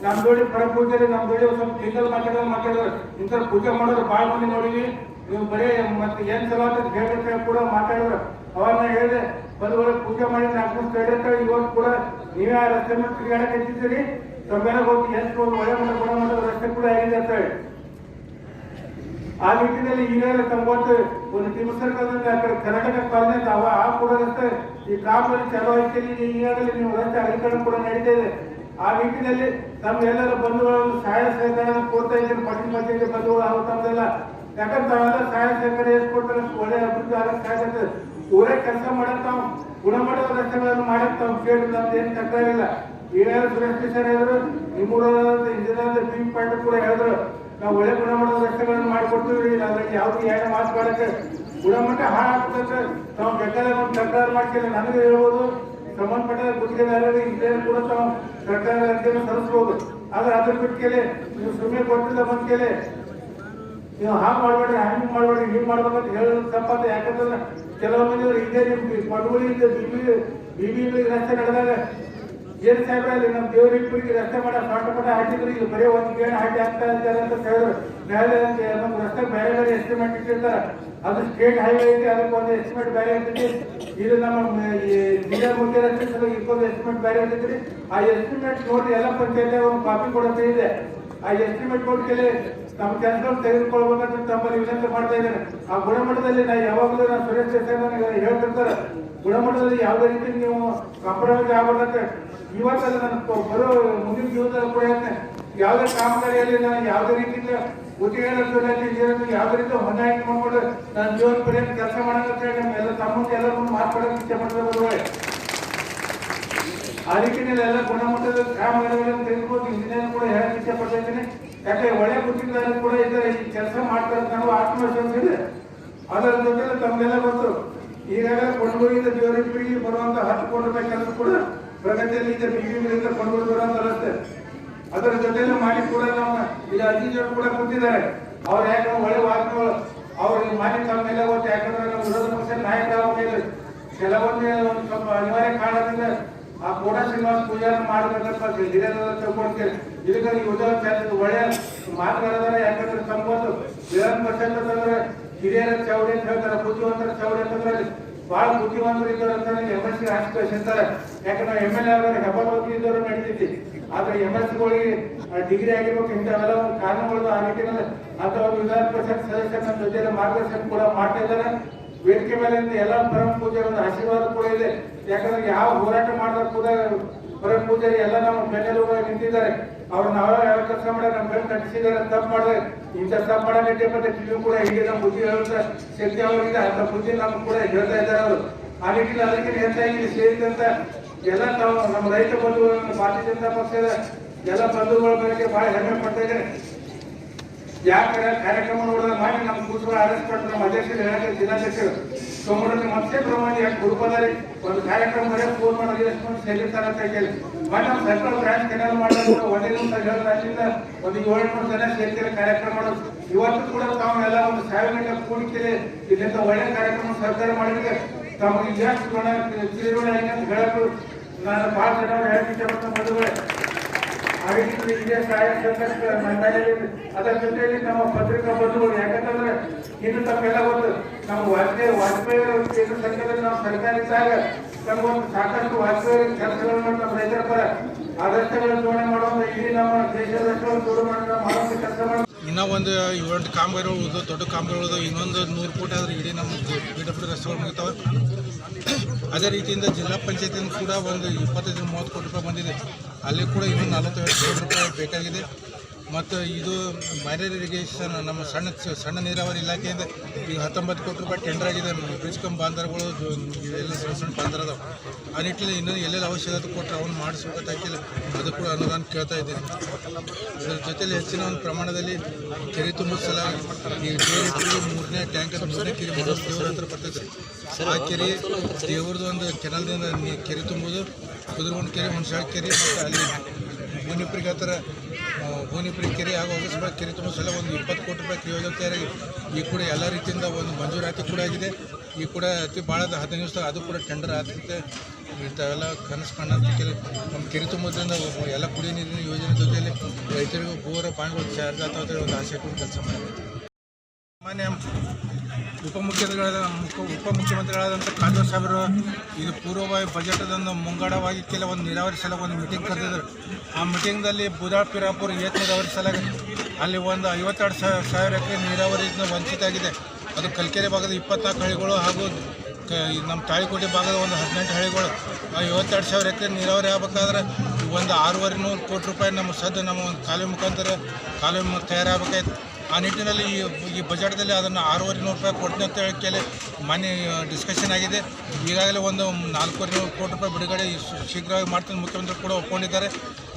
ನಮ್ಮ ಜೋಡಿ ಪರ ಪೂಜೆ, ನಮ್ಮ ಜೋಡಿ ಸ್ವಲ್ಪ ಸಿಂಗಲ್ ಮಾತಾಡೋರು ಇಂಥ ಪೂಜೆ ಮಾಡೋರು ಭಾಳ ಮಂದಿ ನೋಡಿವಿ. ನೀವು ಬರೀ ಮತ್ತೆ ಏನ್ ಚಲೋ ಅಂತ ಹೇಳ್ಬೇಕು ಕೂಡ ಮಾತಾಡಿದ್ರು. ಅವಾಗ ನಾ ಹೇಳಿದೆ, ಬಂಧುಗಳು ಪೂಜೆ ಮಾಡಿ 4 ಸ್ಟೇಟ್ ಇವತ್ತು ಕೂಡ ನೀವೇ ಆ ರಸ್ತೆ ಮೇಲೆ ತಿರುಗಾಡಕ್ಕೆ ಹೆಚ್ಚಿದ್ದೀರಿ, ತಮ್ಮೆಲ್ಲ ಹೋಗಿ ಎಷ್ಟು ಒಳ್ಳೆ ಮಟ್ಟ ಗುಣಮಟ್ಟದ ರಸ್ತೆ ಕೂಡ ಆಗಿದೆ ಅಂತ ಹೇಳಿ. ಆ ನಿಟ್ಟಿನಲ್ಲಿ ಈಗಾಗಲೇ ತಮ್ಗೊತ್ತು ಒಂದು ತಿಮ್ಮಸರ್ಕದಿಂದ ಆ ಕಡೆ ಕರ್ನಾಟಕ ಕಾಲದಿಂದ ಆ ಕೂಡ ರಸ್ತೆ ಈ ಕಾಮಗಾರಿ ಚಾಲೂ ಐತಿ. ಈಗಾಗಲೇ ನೀವು ರಸ್ತೆ ಅಧಿಕರಣ ಕೂಡ ನಡೀತಾ ಇದೆ. ಆ ನಿಟ್ಟಿನಲ್ಲಿ ತಮ್ಮೆಲ್ಲರ ಬಂಧುಗಳನ್ನು ಸಹಾಯ ಸಹಕಾರ ಕೊಡ್ತಾ ಇದ್ದೀನಿ. ಪಟ್ಟಿ ಬಂಧುಗಳು ಹಾಗೂ ತಮ್ಮದೆಲ್ಲ, ಯಾಕಂದ್ರೆ ತಾವೆಲ್ಲ ಸಹಾಯ ಸಹಕಾರ ಎಷ್ಟು ಕೊಡ್ತಾರೆ ಒಳ್ಳೆ ಅಭಿವೃದ್ಧಿ ಆಗಕ್ಕೆ ಸಾಧ್ಯ. ಊರೇ ಕೆಲಸ ಮಾಡಕ್ ತಾವು ಗುಣಮಟ್ಟದ ರಸ್ತೆಗಳನ್ನು ಮಾಡಕ್ ತಾವು ಕೇಳಿದ್ರೆ ಅಂತ ಏನು ತಕರಾರಿಲ್ಲ. ಈಗಾಗಲೇ ಸುರೇಶ್ ಸರ್ ಹೇಳಿದ್ರು, ನಿಮ್ಮೂರ ಇಂಜಿನಿಯರ್ ಬಿ ಪಾಯಿಂಟ್ ಕೂಡ ಹೇಳಿದ್ರು, ನಾವು ಒಳ್ಳೆ ಗುಣಮಟ್ಟದ ರಸ್ತೆಗಳನ್ನು ಮಾಡಿಕೊಡ್ತೀವಿ. ಅದ್ರಲ್ಲಿ ಯಾವ್ದು ಏನು ಮಾತುಗಾಡಕ್ಕೆ ಗುಣಮಟ್ಟ ಹಾಳಾಗ್ತದೆ ತಾವು ಬೇಕಾದ್ರೆ ಒಂದು ತಕರಾರು ಮಾಡ್ಕೊಂಡು ನನಗೆ ಹೇಳ್ಬೋದು, ಸಂಬಂಧಪಟ್ಟ ಗುತ್ತಿಗೆದಾರರಿಗೆ ಇಂಜಿನಿಯರ್ ಕೂಡ ತಾವು ಸರ್ಕಾರ ಅರ್ಜಿಯನ್ನು ಸಲ್ಲಿಸ್ಬೋದು. ಆದ್ರೆ ಅದ್ರ ಬಿಟ್ಟು ನೀವು ಸುಮ್ಮನೆ ಕೊಟ್ಟಿಲ್ಲ ಬಂದ ಕೇಳಿ ನೀವು ಹಾಗೆ ಮಾಡ್ಬೇಡ್ರಿ, ಹಂಗೆ ಮಾಡ್ಬೇಡ್ರಿ, ಹಿಂಗೆ ಮಾಡ್ಬೇಕಂತ ಹೇಳೋದು ತಪ್ಪಾದ. ಯಾಕಂದ್ರೆ ಕೆಲವೊಂದು ಇದೇ ನಿಮ್ಗೆ ಕೊಡಗುಳಿಂದ ಬಿಬಿ ರಸ್ತೆ ನಡೆದಾಗ ಏನ್ ಸಾಹೇಬ್ರಲ್ಲಿ ನಮ್ಮ ದೇವರಿಪ್ಪರಿಗೆ ರಸ್ತೆ ಮಾಡ ಪಾಠ ಹಾಕಿದ್ರು, ಈಗ ಬರೀ ಒಂದು ಗೇಣು ಹಾಕಿ ಆಗ್ತಾ ಇದ್ದಾರೆ ಅಂತ ಹೇಳಿದ್ರು. ನ್ಯಾಯಾಲಯ ನಮ್ಮ ರಸ್ತೆ ಬೇರೆ ಬೇರೆ ಎಸ್ಟಿಮೇಟ್ ಇಟ್ಟಿರ್ತಾರೆ, ಅದು ಸ್ಟೇಟ್ ಹೈವೇ ಐತಿ, ಅದಕ್ಕೆ ಒಂದು ಎಸ್ಟಿಮೇಟ್ ಬೇರೆ ಇರ್ತೈತಿ. ಇದು ನಮ್ಮ ಜಿಲ್ಲಾ ಮುಖ್ಯ ರಸ್ತೆ ಇದಕ್ಕೊಂದು ಎಸ್ಟಿಮೇಟ್ ಬೇರೆ ಇರ್ತೈತಿ. ಆ ಎಸ್ಟಿಮೇಟ್ ನೋಡಿ ಎಲ್ಲ ಪಂಚಾಯತ್ ಒಂದು ಕಾಪಿ ಕೊಡೋಕೆ ಇದೆ. ಆ ಎಸ್ಟಿಮೇಟ್ ಕೊಟ್ಟು ನಮ್ಮ ಕೆಲಸಗಳು ತೆಗೆದುಕೊಳ್ಬೇಕಂತ ತಮ್ಮಲ್ಲಿ ವಿನಂತಿ ಮಾಡ್ತಾ ಇದ್ದೇನೆ. ಆ ಗುಣಮಟ್ಟದಲ್ಲಿ ನಾನು ಯಾವಾಗಲೂ ನಾನು ಸುರೇಶ್ ದೇಸಾಯಿ ನನಗೆ ಹೇಳ್ತಿರ್ತಾರೆ, ಗುಣಮಟ್ಟದಲ್ಲಿ ಯಾವುದೇ ರೀತಿ ನೀವು ಕಾಂಪ್ರಮೈಸ್ ಆಗಬಾರ್ದಂತೆ. ಇವತ್ತಲ್ಲಿ ನಾನು ಬರೋ ಮುಂದಿನ ಜೀವನದಲ್ಲಿ ಕೂಡ ಹೇಳ್ತೇನೆ, ಯಾವುದೇ ಕಾಮಗಾರಿಯಲ್ಲಿ ನಾನು ಯಾವುದೇ ರೀತಿಯಿಂದ ಗುತ್ತಿಗೆಗಳಲ್ಲಿ ಯಾವುದೇ ರೀತಿ ಹೊಂದಾಣಿಕೆ ಮಾಡ್ಕೊಂಡು ನಾನು ಜೀವನ ಪರ್ಯಂತ ಕೆಲಸ ಮಾಡೋದಂತ ಹೇಳಿ ನಮ್ಮೆಲ್ಲ ತಮ್ಮಂತೆ ಎಲ್ಲ ಮುಂದೆ ಮಾತಾಡೋಕೆ ಇಚ್ಛೆ ಪಡ್ತಾರೆ. ಆ ರೀತಿಯಲ್ಲಿ ಎಲ್ಲ ಗುಣಮಟ್ಟದ ಕಾಮಗಾರಿಗಳನ್ನು ತೆಗೆದುಕೊಂಡು ಇಂಜಿನಿಯರ್ ಕೂಡ ಹೇಳಕ್ಕೆ ಇಚ್ಛೆ ಪಡ್ತಾ ಇದ್ದೀನಿ. ಯಾಕೆ ಒಳ್ಳೆ ಗುತ್ತಿಗೆದಾರರು ಕೂಡ ಇದ್ದಾರೆ, ಈ ಕೆಲಸ ಮಾಡ್ತಾರೆ ಅನ್ನೋ ಆತ್ಮವಿಶ್ವಾಸ ಇದೆ. ಅದರ ಜೊತೆಗೆ ತಮಗೆಲ್ಲ ಗೊತ್ತು, ಈಗಾಗಲೇ ಕೊಂಡೂರಿಂದ ದೇವರಿಬ್ಬರಿಗೆ ಬರುವಂತ 10 ಕೋಟಿ ರೂಪಾಯಿ ಕೆಲಸ ಕೂಡ ಪ್ರಗತಿಯಲ್ಲಿ ಇದೆ. ಬಿಬಿಗಳಿಂದ ಕೊಂಡೂರು ಬರುವಂತ ರಸ್ತೆ, ಅದರ ಜೊತೆಲಿ ಮಾಡಿ ಕೂಡ ನಮ್ಮ ಇಲ್ಲಿ ಅಧಿಕಾರಿಗಳು ಕೂಡ ಕೂತಿದ್ದಾರೆ. ಅವ್ರು ಯಾಕೆ ಒಳ್ಳೆ ವಾಕ್ಯಗಳು ಅವ್ರಿಗೆ ಮಾಡಿ ತಮ್ಮೆಲ್ಲ ಗೊತ್ತು. ಯಾಕಂದ್ರೆ ನಮ್ಮ ವಿರೋಧ ಪಕ್ಷದ ನಾಯಕರ ಮೇಲೆ ಕೆಲವೊಂದು ಒಂದು ಸ್ವಲ್ಪ ಅನಿವಾರ್ಯ ಕಾರಣದಿಂದ ಆ ಕೋಟ ಶ್ರೀನಿವಾಸ ಪೂಜಾರ ಮಾಡಬೇಕಂತ ಹಿರಿಯರೆಲ್ಲ ತಿಳ್ಕೊಳ್ತೇವೆ. ಇದಕ್ಕೆ ಯುದ್ಧ ಒಳ್ಳೆಯ ಮಾತುಗಳಿದ್ದಾರೆ. ಯಾಕಂದ್ರೆ ತಮ್ಮ ಗೊತ್ತು, ವಿಧಾನ ಪರಿಷತ್ ಅಂತಂದ್ರೆ ಹಿರಿಯರ ಚೌಡಿ ಅಂತ ಹೇಳ್ತಾರೆ, ಬುದ್ಧಿವಂತರ ಚೌಡಿ ಅಂತಂದ್ರೆ ಬಹಳ ಬುದ್ಧಿವಂತರು ಇದ್ದವರು ಅಂತ MLC ಆಶಿಸ್ತಾರೆ. ಯಾಕಂದ್ರೆ MLA ಅವರ ಹೆಬ್ಬಾಳು ಇದ್ದವರು ನಡೀತೈತಿ. ಆದ್ರೆ MLCಗಳಿಗೆ ಡಿಗ್ರಿ ಆಗಿರ್ಬೇಕು, ಇಂಥವೆಲ್ಲ ಒಂದು ಕಾರಣಗಳು ಆ ನಿಟ್ಟಿನಲ್ಲಿ ಅಂತ ಒಂದು ವಿಧಾನ ಪರಿಷತ್ ಸದಸ್ಯರ ನಮ್ಮ ಜೊತೆ ಮಾರ್ಗದರ್ಶನ ಕೂಡ ಮಾಡ್ತಾ ಇದ್ದಾರೆ. ವೇದಿಕೆ ಮೇಲೆ ಎಲ್ಲ ಪರಮ ಪೂಜೆಯ ಒಂದು ಆಶೀರ್ವಾದ ಕೂಡ ಇದೆ. ಯಾಕಂದ್ರೆ ಯಾವ ಹೋರಾಟ ಮಾಡಿದ್ರು ಕೂಡ ಪರಮ ಪೂಜಾರಿ ಎಲ್ಲ ನಮ್ಮ ಬೆನ್ನೆಲುಬಾಗಿ ನಿಂತಿದ್ದಾರೆ. ಅವ್ರನ್ನ ಯಾವ ಕೆಲಸ ಮಾಡಿ ನಮ್ಮ ಬೆನ್ನು ಕಟ್ಟಿಸಿದ್ದಾರೆ. ತಪ್ಪು ಮಾಡಿದ್ರೆ ಇಂಥ ತಪ್ಪು ಮಾಡಲಿಕ್ಕೆ ಮತ್ತೆ ಟಿವಿ ಕೂಡ ಹೀಗೆ ನಮ್ಮ ಬುದ್ಧಿ ಹೇಳುತ್ತ ಶಕ್ತಿ ಅವರಿಗೆ ಅಂತ ಬುದ್ಧಿ ನಮ್ಗೆ ಕೂಡ ಹೇಳ್ತಾ ಇದ್ದಾರೆ ಅವರು. ಆ ನಿಟ್ಟಿನಲ್ಲಿ ಅದಕ್ಕೆ ಹೆಚ್ಚಾಗಿ ಸೇರಿದಂತ ಎಲ್ಲ ತಾವು ನಮ್ಮ ರೈತ ಬಂಧುಗಳು, ಭಾರತೀಯ ಜನತಾ ಪಕ್ಷದ ಎಲ್ಲ ಬಂಧುಗಳ ಬಗ್ಗೆ ಬಹಳ ಹೆಮ್ಮೆ ಪಡ್ತಾ ಇದ್ದಾರೆ. ಯಾಕೆ ಕಾರ್ಯಕ್ರಮ ನೋಡಿದ್ರೆ ಮಾಡಿ ನಮ್ಮ ಕೂತ್ಗಳು ಅರೆಸ್ಟ್ ಪಟ್ಟು ನಮ್ಮ ಅಧ್ಯಕ್ಷರು ಹೇಳಕ್ಕೆ ಜಿಲ್ಲಾಧ್ಯಕ್ಷರು ಸೋಮವಾರ ಮತ್ತೆ ಪ್ರಮಾಣ ಯಾಕೆ ಹುಡುಕೋದಾರಿ ಒಂದು ಕಾರ್ಯಕ್ರಮ ಬರೀ ಫೋನ್ ಮಾಡೋದು ಎಷ್ಟು ಮಂದಿ ಸೇರಿರ್ತಾರೆ ಅಂತ ಹೇಳಿ ಮಾಡಿ ನಮ್ಮ ಸರ್ಕಾರ ಬ್ರಾಂಚ್ ಕೆನಲ್ ಮಾಡೋದು ಒಂದೇ ನಿಮಿಷ ಹೇಳೋದ್ರಿಂದ ಒಂದು 700 ಜನ ಸೇರ್ತಾರೆ ಕಾರ್ಯಕ್ರಮ ಮಾಡೋದು. ಇವತ್ತು ಕೂಡ ತಾವು ಎಲ್ಲ ಒಂದು 1000 ಗಂಟೆ ಕೂಡಿಕೆರೆ ಇದರಿಂದ ಒಳ್ಳೆ ಕಾರ್ಯಕ್ರಮ ಸರ್ಕಾರ ಮಾಡಿದ್ರೆ ತಮಗೆ ಎಷ್ಟು ತಿರುವಳಿ ಅಂತ ಹೇಳೋದು ನಾನು ಭಾಳ ಜನ ಹೇಳಕ್ಕೆ ಇಷ್ಟಪಡ್ತೀನಿ ಮದುವೆ. ಆ ರೀತಿ ಇದೇ ಸಹಾಯ ಅದರ ಜೊತೆಯಲ್ಲಿ ನಮ್ಮ ಪತ್ರಿಕಾ ಬಂಧುಗಳು, ಯಾಕಂತಂದ್ರೆ ಇನ್ನು ತಮ್ಮೆಲ್ಲ ಗೊತ್ತು, ನಮ್ಮ ವಾಜಪೇಯಿ ಕೇಂದ್ರ ಸರ್ಕಾರದಲ್ಲಿ ನಾವು ಸರ್ಕಾರ ಇದ್ದಾಗ ನಮಗೊಂದು ಸಾಕಷ್ಟು ವಾಜಪೇಯಿ ಕೆಲಸಗಳನ್ನು ನಮ್ಮ ರೈತರ ಪರ ಆ ರಸ್ತೆಗಳನ್ನು ಜೋಡಣೆ ಮಾಡುವಂತ ಇಡೀ ನಮ್ಮ ದೇಶದ ರಸ್ತೆಗಳನ್ನು ಜೋಡಣೆ ಮಾಡುವಂತ ಕೆಲಸ ಮಾಡಿ ಇನ್ನೂ ಒಂದು 7 ಕಾಮಗಾರಿಗಳು ಉಳಿದು ದೊಡ್ಡ ಕಾಮಗಾರಿಗಳು ಇನ್ನೊಂದು 100 ಕೋಟಿ ಆದರೆ ಇಡೀ ನಮ್ಮ PWD ರಸ್ತೆಗಳು ಮುಗಿತಾವೆ. ಅದೇ ರೀತಿಯಿಂದ ಜಿಲ್ಲಾ ಪಂಚಾಯತಿಯಿಂದ ಕೂಡ ಒಂದು 25-30 ಕೋಟಿ ರೂಪಾಯಿ ಬಂದಿದೆ. ಅಲ್ಲಿ ಕೂಡ ಇನ್ನೂ 42 ಕೋಟಿ ರೂಪಾಯಿ ಬೇಕಾಗಿದೆ. ಮತ್ತು ಇದು ಮೈನರ್ ಇರಿಗೇಷನ್ ನಮ್ಮ ಸಣ್ಣ ನೀರಾವರಿ ಇಲಾಖೆಯಿಂದ ಈಗ 19 ಕೋಟಿ ರೂಪಾಯಿ ಟೆಂಡರ್ ಆಗಿದೆ. ಬ್ರಿಡ್ಜ್ ಕಮ್ ಬಾಂಧರ್ಗಳು ಎಲ್ಲ ಸಣ್ಣ ಬಾಂಧರ್ ಅದಾವೆ. ಆ ನಿಟ್ಟಿನಲ್ಲಿ ಇನ್ನೂ ಎಲ್ಲೆಲ್ಲ ಅವಶ್ಯಕತೆ ಕೊಟ್ಟರೆ ಅವನು ಮಾಡಿಸ್ಬೇಕಂತ ಅದು ಕೂಡ ಅನುದಾನ ಕೇಳ್ತಾ ಇದ್ದೀನಿ. ಇದರ ಜೊತೆಲಿ ಹೆಚ್ಚಿನ ಒಂದು ಪ್ರಮಾಣದಲ್ಲಿ ಕೆರೆ ತುಂಬ ಸಲ ಈ ದೇವರಿಗೆ 3ನೇ ಟ್ಯಾಂಕ್ 3ನೇ ಕೆರೆ ದೇವರ ಹತ್ರ ಬರ್ತೈತೆ. ಆ ಕೆರೆ ದೇವ್ರದ್ದು ಒಂದು ಕೆನಲ್ದಿಂದ ಕೆರೆ ತುಂಬುವುದು, ಕುದುರೆಗೊಂಡು ಕೆರೆ, ಹುಣಸಾಳ ಕೆರೆ ಮತ್ತು ಅಲ್ಲಿ ಭೂನಿಪುರಿಗೆ ಹತ್ತಿರ ಭೂನಿಪುರಿ ಕೆರೆ ಹಾಗೂ ಹೊಸಬ ಕೆರೆ ತುಂಬ ಸಲ ಒಂದು 20 ಕೋಟಿ ರೂಪಾಯಿ ಯೋಜನೆ ತಯಾರಾಗಿ ಈ ಕೂಡ ಎಲ್ಲ ರೀತಿಯಿಂದ ಒಂದು ಮಂಜೂರಾತಿ ಕೂಡ ಆಗಿದೆ. ಈ ಕೂಡ ಅತಿ ಭಾಳ 15 ದಿವಸ ಅದು ಕೂಡ ಟೆಂಡರ್ ಆಗ್ತೈತೆ. ಇಂಥವೆಲ್ಲ ಕನಸು ಕಾಣೋದಕ್ಕೆ ನಮ್ಮ ಕೆರೆ ತುಂಬೋದ್ರಿಂದ ಎಲ್ಲ ಕುಡಿಯೋ ನೀರಿನ ಯೋಜನೆ ಜೊತೆಯಲ್ಲಿ ರೈತರಿಗೂ ಬೋರ ಪಾಣಿಗಳು ಚಾರ್ಜ್ ಆಗ್ತಾವೆ ಒಂದು ಆಸೆ ಇಟ್ಟು ಕೆಲಸ ಮಾಡಬೇಕು. ಸಾಮಾನ್ಯ ಉಪಮುಖ್ಯಮಂತ್ರಿಗಳಾದಂಥ ಕಾಂಗ್ರೆಸ್ ಸಾಹೇಬರು ಇದು ಪೂರ್ವಭಾವಿ ಬಜೆಟದೊಂದು ಮುಂಗಡವಾಗಿ ಕೆಲವೊಂದು ನೀರಾವರಿ ಸಲ ಒಂದು ಮೀಟಿಂಗ್ ಕರೆದಿದ್ದರು. ಆ ಮೀಟಿಂಗ್ನಲ್ಲಿ ಬುದಾಳ್ ಪಿರಾಪುರ ಏತ್ ನೀರಾವರಿ ಸಲ ಅಲ್ಲಿ ಒಂದು 52,000 ಎಕರೆ ನೀರಾವರಿಯಿಂದ ವಂಚಿತ ಆಗಿದೆ. ಅದು ಕಲ್ಕೆರೆ ಭಾಗದ 24 ಹಳ್ಳಿಗಳು ಹಾಗೂ ನಮ್ಮ ತಾಳಿಕೋಟೆ ಭಾಗದ ಒಂದು 18 ಹಳ್ಳಿಗಳು. ಆ 52,000 ಎಕರೆ ನೀರಾವರಿ ಆಗಬೇಕಾದ್ರೆ ಒಂದು 600 ಕೋಟಿ ರೂಪಾಯಿ ನಮ್ಮ ಒಂದು ಕಾಲುವೆ ಮುಖಾಂತರ ಕಾಲುವೆ ತಯಾರಾಗಬೇಕಾಯ್ತು. ಆ ನಿಟ್ಟಿನಲ್ಲಿ ಈ ಬಜೆಟ್ದಲ್ಲಿ ಅದನ್ನು 600 ರೂಪಾಯಿ ಕೊಡ್ತೀನಿ ಅಂತ ಹೇಳಿ ಮನೆ ಡಿಸ್ಕಷನ್ ಆಗಿದೆ. ಈಗಾಗಲೇ ಒಂದು 400 ಕೋಟಿ ರೂಪಾಯಿ ಬಿಡುಗಡೆ ಶೀಘ್ರವಾಗಿ ಮಾಡ್ತೀನಿ ಮುಖ್ಯಮಂತ್ರಿ ಕೂಡ ಒಪ್ಕೊಂಡಿದ್ದಾರೆ.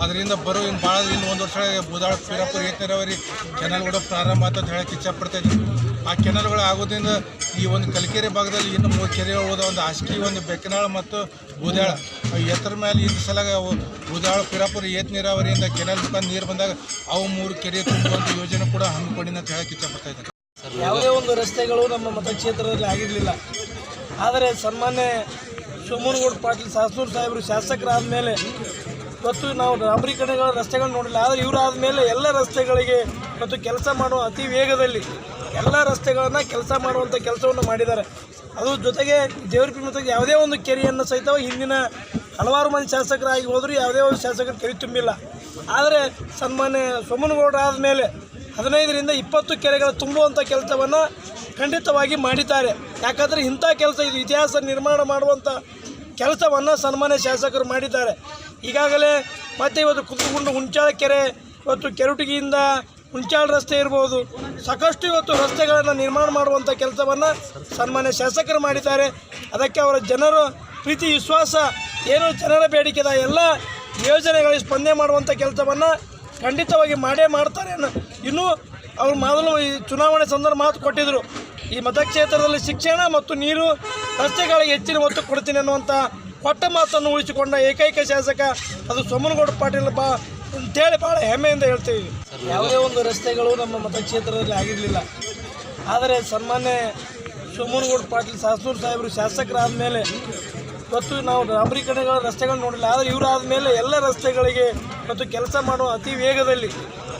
ಅದರಿಂದ ಇನ್ನು ಭಾಳ ಇನ್ನು 1 ವರ್ಷ ಬುದಾಳ ಪಿರಾಪುರ ಏತ್ ನೀರಾವರಿ ಕೆನಲ್ಗಳು ಪ್ರಾರಂಭ ಅಂತ ಹೇಳಕ್ಕೆ ಇಚ್ಛಪಡ್ತಾ ಇದ್ದೀನಿ. ಆ ಕೆನಲ್ಗಳು ಆಗೋದ್ರಿಂದ ಈ ಒಂದು ಕಲ್ಕೆರೆ ಭಾಗದಲ್ಲಿ ಇನ್ನು 3 ಕೆರೆಗಳು ಹೋದ ಒಂದು ಆಸ್ಕಿ, ಒಂದು ಬೆಕ್ಕನಾಳ ಮತ್ತು ಬೂದಾಳ ಎತ್ತರ ಮೇಲೆ ಇದ್ದ ಸಲ ಬೂದಾಳ ಪಿರಾಪುರ ಏತ್ ನೀರಾವರಿಯಿಂದ ಕೆನಲ್ ಮುಖಾಂತರ ನೀರು ಬಂದಾಗ ಅವು 3 ಕೆರೆ ತುಂಬುವಂಥ ಯೋಜನೆ ಕೂಡ ಹಮ್ಮಿಕೊಂಡಿನ ಅಂತ ಹೇಳಕ್ಕೆ ಇಚ್ಛಪಡ್ತಾ ಇದ್ದಾರೆ. ಯಾವುದೇ ಒಂದು ರಸ್ತೆಗಳು ನಮ್ಮ ಮತಕ್ಷೇತ್ರದಲ್ಲಿ ಆಗಿರಲಿಲ್ಲ. ಆದರೆ ಸನ್ಮಾನ್ಯ ಸೋಮನಗೌಡ ಪಾಟೀಲ್ ಸಾಸೂರು ಸಾಹೇಬರು ಶಾಸಕರಾದ ಮೇಲೆ ಇವತ್ತು ನಾವು ಡಾಂಬರೀಕರಣಗಳ ರಸ್ತೆಗಳು ನೋಡಿಲ್ಲ. ಆದರೆ ಇವರು ಆದಮೇಲೆ ಎಲ್ಲ ರಸ್ತೆಗಳಿಗೆ ಮತ್ತು ಕೆಲಸ ಮಾಡುವ ಅತಿ ವೇಗದಲ್ಲಿ ಎಲ್ಲ ರಸ್ತೆಗಳನ್ನು ಕೆಲಸ ಮಾಡುವಂಥ ಕೆಲಸವನ್ನು ಮಾಡಿದ್ದಾರೆ. ಅದು ಜೊತೆಗೆ ದೇವರಪಿ ಮತ್ತು ಯಾವುದೇ ಒಂದು ಕೆರೆಯನ್ನು ಸಹಿತ ಹಿಂದಿನ ಹಲವಾರು ಮಂದಿ ಶಾಸಕರಾಗಿ ಹೋದರೂ ಯಾವುದೇ ಒಂದು ಶಾಸಕರು ಕೆರೆ ತುಂಬಿಲ್ಲ. ಆದರೆ ಸನ್ಮಾನ್ಯ ಸೋಮನಗೌಡ ಆದಮೇಲೆ 15ರಿಂದ 20 ಕೆರೆಗಳ ತುಂಬುವಂಥ ಕೆಲಸವನ್ನು ಖಂಡಿತವಾಗಿ ಮಾಡಿದ್ದಾರೆ. ಯಾಕಂದರೆ ಇಂಥ ಕೆಲಸ ಇದು ಇತಿಹಾಸ ನಿರ್ಮಾಣ ಮಾಡುವಂಥ ಕೆಲಸವನ್ನು ಸನ್ಮಾನ್ಯ ಶಾಸಕರು ಮಾಡಿದ್ದಾರೆ. ಈಗಾಗಲೇ ಮತ್ತೆ ಇವತ್ತು ಕುತ್ತಗುಂಡು ಹುಂಚಾಳ ಕೆರೆ, ಇವತ್ತು ಕೆರುಟಗಿಯಿಂದ ಹುಂಚಾಳ ರಸ್ತೆ ಇರ್ಬೋದು, ಸಾಕಷ್ಟು ಇವತ್ತು ರಸ್ತೆಗಳನ್ನು ನಿರ್ಮಾಣ ಮಾಡುವಂಥ ಕೆಲಸವನ್ನು ಸನ್ಮಾನ್ಯ ಶಾಸಕರು ಮಾಡಿದ್ದಾರೆ. ಅದಕ್ಕೆ ಅವರ ಜನರ ಪ್ರೀತಿ ವಿಶ್ವಾಸ ಏನು ಜನರ ಬೇಡಿಕೆದ ಎಲ್ಲ ಯೋಜನೆಗಳಿಗೆ ಸ್ಪಂದನೆ ಮಾಡುವಂಥ ಕೆಲಸವನ್ನು ಖಂಡಿತವಾಗಿ ಮಾಡೇ ಮಾಡ್ತಾರೆ. ಇನ್ನೂ ಅವರು ಮೊದಲು ಈ ಚುನಾವಣೆ ಸಂದರ್ಭ ಮಾತು ಕೊಟ್ಟಿದ್ದರು, ಈ ಮತಕ್ಷೇತ್ರದಲ್ಲಿ ಶಿಕ್ಷಣ ಮತ್ತು ನೀರು ರಸ್ತೆಗಳಿಗೆ ಹೆಚ್ಚಿನ ಒತ್ತು ಕೊಡ್ತೀನಿ ಅನ್ನುವಂಥ ಕೊಟ್ಟ ಮಾತನ್ನು ಉಳಿಸಿಕೊಂಡ ಏಕೈಕ ಶಾಸಕ ಅದು ಸೋಮನಗೌಡ ಪಾಟೀಲ್ ಅಂತೇಳಿ ಭಾಳ ಹೆಮ್ಮೆಯಿಂದ ಹೇಳ್ತೀವಿ. ಯಾವುದೇ ಒಂದು ರಸ್ತೆಗಳು ನಮ್ಮ ಮತಕ್ಷೇತ್ರದಲ್ಲಿ ಆಗಿರಲಿಲ್ಲ. ಆದರೆ ಸನ್ಮಾನ್ಯ ಸೋಮನಗೌಡ ಪಾಟೀಲ್ ಸಾಸೂರು ಸಾಹೇಬರು ಶಾಸಕರಾದ ಮೇಲೆ ಇವತ್ತು ನಾವು ಡಾಂಬರೀಕರಣಗಳ ರಸ್ತೆಗಳು ನೋಡಿಲ್ಲ. ಆದರೆ ಇವರಾದ ಮೇಲೆ ಎಲ್ಲ ರಸ್ತೆಗಳಿಗೆ ಮತ್ತು ಕೆಲಸ ಮಾಡುವ ಅತಿ ವೇಗದಲ್ಲಿ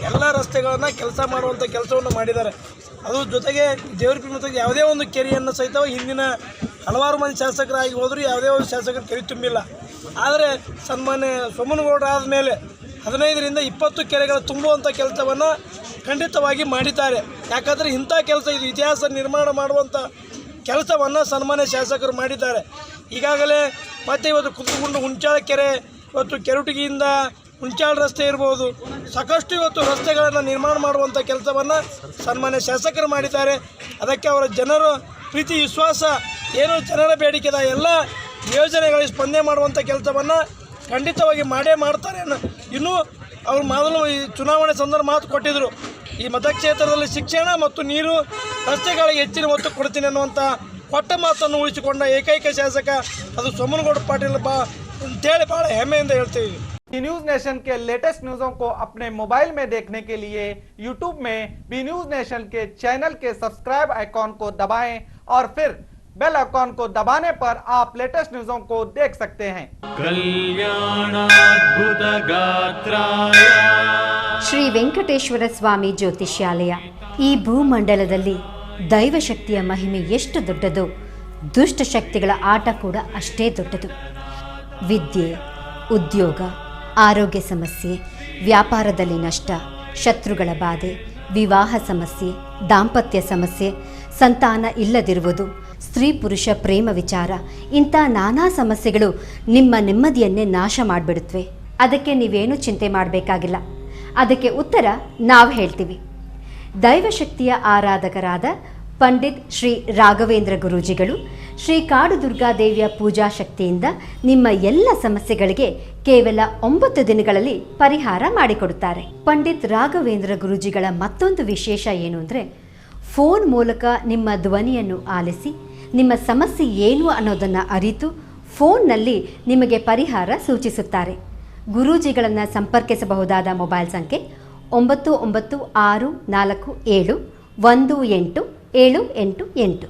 ಎಲ್ಲ ರಸ್ತೆಗಳನ್ನು ಕೆಲಸ ಮಾಡುವಂಥ ಕೆಲಸವನ್ನು ಮಾಡಿದ್ದಾರೆ. ಅದು ಜೊತೆಗೆ ದೇವರಪಿ ಮತ್ತು ಯಾವುದೇ ಒಂದು ಕೆರೆಯನ್ನು ಸಹಿತ ಹಿಂದಿನ ಹಲವಾರು ಮಂದಿ ಶಾಸಕರಾಗಿ ಹೋದರೂ ಯಾವುದೇ ಒಂದು ಶಾಸಕರು ಕೆರೆ ತುಂಬಿಲ್ಲ. ಆದರೆ ಸನ್ಮಾನ್ಯ ಸೋಮನಗೌಡ ಆದಮೇಲೆ 15ರಿಂದ 20 ಕೆರೆಗಳ ತುಂಬುವಂಥ ಕೆಲಸವನ್ನು ಖಂಡಿತವಾಗಿ ಮಾಡಿದ್ದಾರೆ. ಯಾಕಂದರೆ ಇಂಥ ಕೆಲಸ ಇದು ಇತಿಹಾಸ ನಿರ್ಮಾಣ ಮಾಡುವಂಥ ಕೆಲಸವನ್ನು ಸನ್ಮಾನ್ಯ ಶಾಸಕರು ಮಾಡಿದ್ದಾರೆ. ಈಗಾಗಲೇ ಮತ್ತೆ ಇವತ್ತು ಕುತ್ತಗುಂಡು ಹುಂಚಾಳ ಕೆರೆ, ಇವತ್ತು ಕೆರುಟಗಿಯಿಂದ ಹುಂಚಾಳ ರಸ್ತೆ ಇರ್ಬೋದು, ಸಾಕಷ್ಟು ಇವತ್ತು ರಸ್ತೆಗಳನ್ನು ನಿರ್ಮಾಣ ಮಾಡುವಂಥ ಕೆಲಸವನ್ನು ಸನ್ಮಾನ್ಯ ಶಾಸಕರು ಮಾಡಿದ್ದಾರೆ. ಅದಕ್ಕೆ ಅವರ ಜನರ ಪ್ರೀತಿ ವಿಶ್ವಾಸ ಏನು ಜನರ ಬೇಡಿಕೆದ ಎಲ್ಲ ಯೋಜನೆಗಳಿಗೆ ಸ್ಪಂದನೆ ಮಾಡುವಂಥ ಕೆಲಸವನ್ನು ಖಂಡಿತವಾಗಿ ಮಾಡೇ ಮಾಡ್ತಾರೆ. ಇನ್ನೂ ಅವರು ಮೊದಲು ಈ ಚುನಾವಣೆ ಸಂದರ್ಭ ಮಾತು ಕೊಟ್ಟಿದ್ದರು, ಈ ಮತಕ್ಷೇತ್ರದಲ್ಲಿ ಶಿಕ್ಷಣ ಮತ್ತು ನೀರು ರಸ್ತೆಗಳಿಗೆ ಹೆಚ್ಚಿನ ಒತ್ತು ಕೊಡ್ತೀನಿ ಅನ್ನುವಂಥ ಕೊಟ್ಟ ಮಾತನ್ನು ಉಳಿಸಿಕೊಂಡ ಏಕೈಕ ಶಾಸಕ ಅದು ಸೋಮನಗೌಡ ಪಾಟೀಲ್ ಅಂತೇಳಿ ಭಾಳ ಹೆಮ್ಮೆಯಿಂದ ಹೇಳ್ತೀವಿ. न्यूज नेशन के लेटेस्ट न्यूज़ों को अपने मोबाइल में देखने के लिए यूट्यूब में बी न्यूज नेशन के चैनल के सब्सक्राइब आइकॉन को दबाएं और फिर बेल आइकॉन को दबाने पर आप लेटेस्ट न्यूज़ों को देख सकते हैं. ಶ್ರೀ ವೆಂಕಟೇಶ್ವರ ಸ್ವಾಮಿ ಜ್ಯೋತಿಷ್ಯಾಲಯ. ಈ ಭೂಮಂಡಲದಲ್ಲಿ ದೈವಶಕ್ತಿಯ ಮಹಿಮೆ ಎಷ್ಟು ದೊಡ್ಡದೋ ದುಷ್ಟಶಕ್ತಿಗಳ ಆಟ ಕೂಡ ಅಷ್ಟೇ ದೊಡ್ಡದು. ವಿದ್ಯೆ, ಉದ್ಯೋಗ, ಆರೋಗ್ಯ ಸಮಸ್ಯೆ, ವ್ಯಾಪಾರದಲ್ಲಿ ನಷ್ಟ, ಶತ್ರುಗಳ ಬಾಧೆ, ವಿವಾಹ ಸಮಸ್ಯೆ, ದಾಂಪತ್ಯ ಸಮಸ್ಯೆ, ಸಂತಾನ ಇಲ್ಲದಿರುವುದು, ಸ್ತ್ರೀ ಪುರುಷ ಪ್ರೇಮ ವಿಚಾರ, ಇಂಥ ನಾನಾ ಸಮಸ್ಯೆಗಳು ನಿಮ್ಮ ನೆಮ್ಮದಿಯನ್ನೇ ನಾಶ ಮಾಡಿಬಿಡುತ್ತವೆ. ಅದಕ್ಕೆ ನೀವೇನು ಚಿಂತೆ ಮಾಡಬೇಕಾಗಿಲ್ಲ. ಅದಕ್ಕೆ ಉತ್ತರ ನಾವು ಹೇಳ್ತೀವಿ. ದೈವಶಕ್ತಿಯ ಆರಾಧಕರಾದ ಪಂಡಿತ್ ಶ್ರೀ ರಾಘವೇಂದ್ರ ಗುರೂಜಿಗಳು ಶ್ರೀ ಕಾಡು ದುರ್ಗಾದೇವಿಯ ಪೂಜಾ ಶಕ್ತಿಯಿಂದ ನಿಮ್ಮ ಎಲ್ಲ ಸಮಸ್ಯೆಗಳಿಗೆ ಕೇವಲ 9 ದಿನಗಳಲ್ಲಿ ಪರಿಹಾರ ಮಾಡಿಕೊಡುತ್ತಾರೆ. ಪಂಡಿತ್ ರಾಘವೇಂದ್ರ ಗುರೂಜಿಗಳ ಮತ್ತೊಂದು ವಿಶೇಷ ಏನು ಅಂದರೆ, ಫೋನ್ ಮೂಲಕ ನಿಮ್ಮ ಧ್ವನಿಯನ್ನು ಆಲಿಸಿ ನಿಮ್ಮ ಸಮಸ್ಯೆ ಏನು ಅನ್ನೋದನ್ನು ಅರಿತು ಫೋನ್ನಲ್ಲಿ ನಿಮಗೆ ಪರಿಹಾರ ಸೂಚಿಸುತ್ತಾರೆ. ಗುರೂಜಿಗಳನ್ನು ಸಂಪರ್ಕಿಸಬಹುದಾದ ಮೊಬೈಲ್ ಸಂಖ್ಯೆ 9964471888.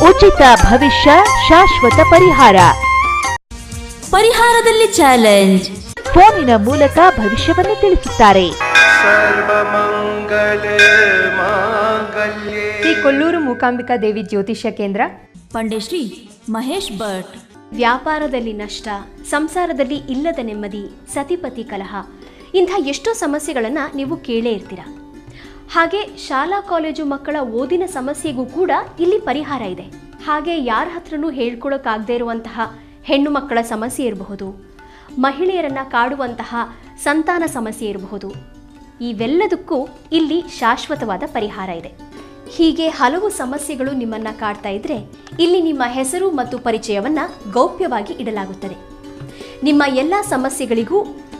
ಉಚಿತ ಭವಿಷ್ಯ, ಶಾಶ್ವತ ಪರಿಹಾರ. ಪರಿಹಾರದಲ್ಲಿ ಚಾಲೆಂಜ್. ಫೋನಿನ ಮೂಲಕ ಭವಿಷ್ಯವನ್ನು ತಿಳಿಸುತ್ತಾರೆ. ಶ್ರೀ ಕೊಲ್ಲೂರು ಮೂಕಾಂಬಿಕಾ ದೇವಿ ಜ್ಯೋತಿಷ್ಯ ಕೇಂದ್ರ, ಪಂಡಿತ್ ಶ್ರೀ ಮಹೇಶ್ ಭಟ್. ವ್ಯಾಪಾರದಲ್ಲಿ ನಷ್ಟ, ಸಂಸಾರದಲ್ಲಿ ಇಲ್ಲದ ನೆಮ್ಮದಿ, ಸತಿಪತಿ ಕಲಹ, ಇಂಥ ಎಷ್ಟೋ ಸಮಸ್ಯೆಗಳನ್ನು ನೀವು ಕೇಳೇ ಇರ್ತೀರ. ಹಾಗೆ ಶಾಲಾ ಕಾಲೇಜು ಮಕ್ಕಳ ಓದಿನ ಸಮಸ್ಯೆಗೂ ಕೂಡ ಇಲ್ಲಿ ಪರಿಹಾರ ಇದೆ. ಹಾಗೆ ಯಾರ ಹತ್ರನೂ ಹೇಳ್ಕೊಳಕ್ಕಾಗದೇ ಇರುವಂತಹ ಹೆಣ್ಣು ಮಕ್ಕಳ ಸಮಸ್ಯೆ ಇರಬಹುದು, ಮಹಿಳೆಯರನ್ನು ಕಾಡುವಂತಹ ಸಂತಾನ ಸಮಸ್ಯೆ ಇರಬಹುದು. ಇವೆಲ್ಲದಕ್ಕೂ ಇಲ್ಲಿ ಶಾಶ್ವತವಾದ ಪರಿಹಾರ ಇದೆ. ಹೀಗೆ ಹಲವು ಸಮಸ್ಯೆಗಳು ನಿಮ್ಮನ್ನು ಕಾಡ್ತಾ ಇದ್ದರೆ ಇಲ್ಲಿ ನಿಮ್ಮ ಹೆಸರು ಮತ್ತು ಪರಿಚಯವನ್ನು ಗೌಪ್ಯವಾಗಿ ಇಡಲಾಗುತ್ತದೆ. ನಿಮ್ಮ ಎಲ್ಲ ಸಮಸ್ಯೆಗಳಿಗೂ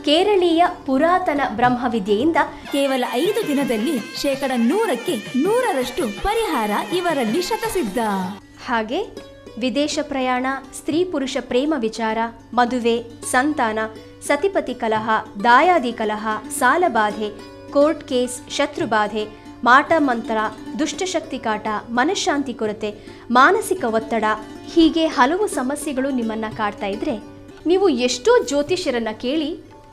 ಕೇರಳೀಯ ಪುರಾತನ ಬ್ರಹ್ಮವಿದ್ಯೆಯಿಂದ ಕೇವಲ 5 ದಿನದಲ್ಲಿ 100%ಕ್ಕೆ 100ರಷ್ಟು ಪರಿಹಾರ ಇವರಲ್ಲಿ ಶತಸಿದ್ಧ. ಹಾಗೆ ವಿದೇಶ ಪ್ರಯಾಣ, ಸ್ತ್ರೀ ಪುರುಷ ಪ್ರೇಮ ವಿಚಾರ, ಮದುವೆ, ಸಂತಾನ, ಸತಿಪತಿ ಕಲಹ, ದಾಯಾದಿ ಕಲಹ, ಸಾಲಬಾಧೆ, ಕೋರ್ಟ್ ಕೇಸ್, ಶತ್ರುಬಾಧೆ, ಮಾಟ ಮಂತ್ರ, ದುಷ್ಟಶಕ್ತಿ ಕಾಟ, ಮನಃಶಾಂತಿ ಕೊರತೆ, ಮಾನಸಿಕ ಒತ್ತಡ, ಹೀಗೆ ಹಲವು ಸಮಸ್ಯೆಗಳು ನಿಮ್ಮನ್ನು ಕಾಡ್ತಾ ಇದ್ರೆ ನೀವು ಎಷ್ಟೋ ಜ್ಯೋತಿಷ್ಯರನ್ನು ಕೇಳಿ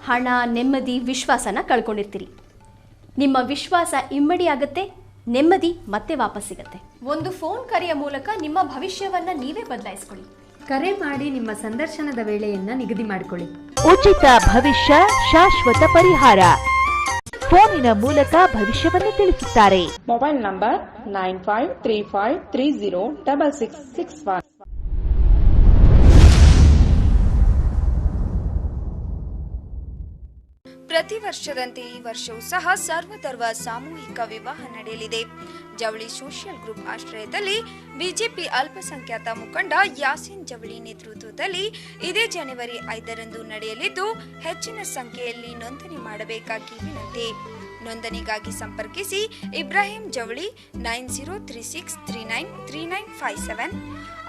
ಹಣ, ನೆಮ್ಮದಿ, ವಿಶ್ವಾಸನ ಕಳ್ಕೊಂಡಿರ್ತೀರಿ. ನಿಮ್ಮ ವಿಶ್ವಾಸ ಇಮ್ಮಡಿಯಾಗುತ್ತೆ, ನೆಮ್ಮದಿ ಮತ್ತೆ ವಾಪಸ್ ಸಿಗುತ್ತೆ. ಒಂದು ಫೋನ್ ಕರೆಯ ಮೂಲಕ ನಿಮ್ಮ ಭವಿಷ್ಯವನ್ನ ನೀವೇ ಬದಲಾಯಿಸಿಕೊಳ್ಳಿ. ಕರೆ ಮಾಡಿ ನಿಮ್ಮ ಸಂದರ್ಶನದ ವೇಳೆಯನ್ನ ನಿಗದಿ ಮಾಡಿಕೊಳ್ಳಿ. ಉಚಿತ ಭವಿಷ್ಯ, ಶಾಶ್ವತ ಪರಿಹಾರ. ಫೋನಿನ ಮೂಲಕ ಭವಿಷ್ಯವನ್ನು ತಿಳಿಸುತ್ತಾರೆ. Mobile number 9535306661. ಪ್ರತಿ ವರ್ಷದಂತೆ ಈ ವರ್ಷವೂ ಸಹ ಸರ್ವಧರ್ಮ ಸಾಮೂಹಿಕ ವಿವಾಹ ನಡೆಯಲಿದೆ. ಜವಳಿ ಸೋಷಿಯಲ್ ಗ್ರೂಪ್ ಆಶ್ರಯದಲ್ಲಿ ಬಿಜೆಪಿ ಅಲ್ಪಸಂಖ್ಯಾತ ಮುಖಂಡ ಯಾಸೀನ್ ಜವಳಿ ನೇತೃತ್ವದಲ್ಲಿ ಇದೇ ಜನವರಿ 5ರಂದು ನಡೆಯಲಿದ್ದು, ಹೆಚ್ಚಿನ ಸಂಖ್ಯೆಯಲ್ಲಿ ನೋಂದಣಿ ಮಾಡಬೇಕಾಗಿ ವಿನಂತಿ. ನೋಂದಣಿಗಾಗಿ ಸಂಪರ್ಕಿಸಿ ಇಬ್ರಾಹಿಂ ಜವಳಿ 9036393957,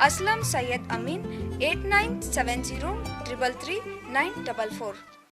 ಅಸ್ಲಂ ಸೈಯದ್ ಅಮೀನ್ 8970333944.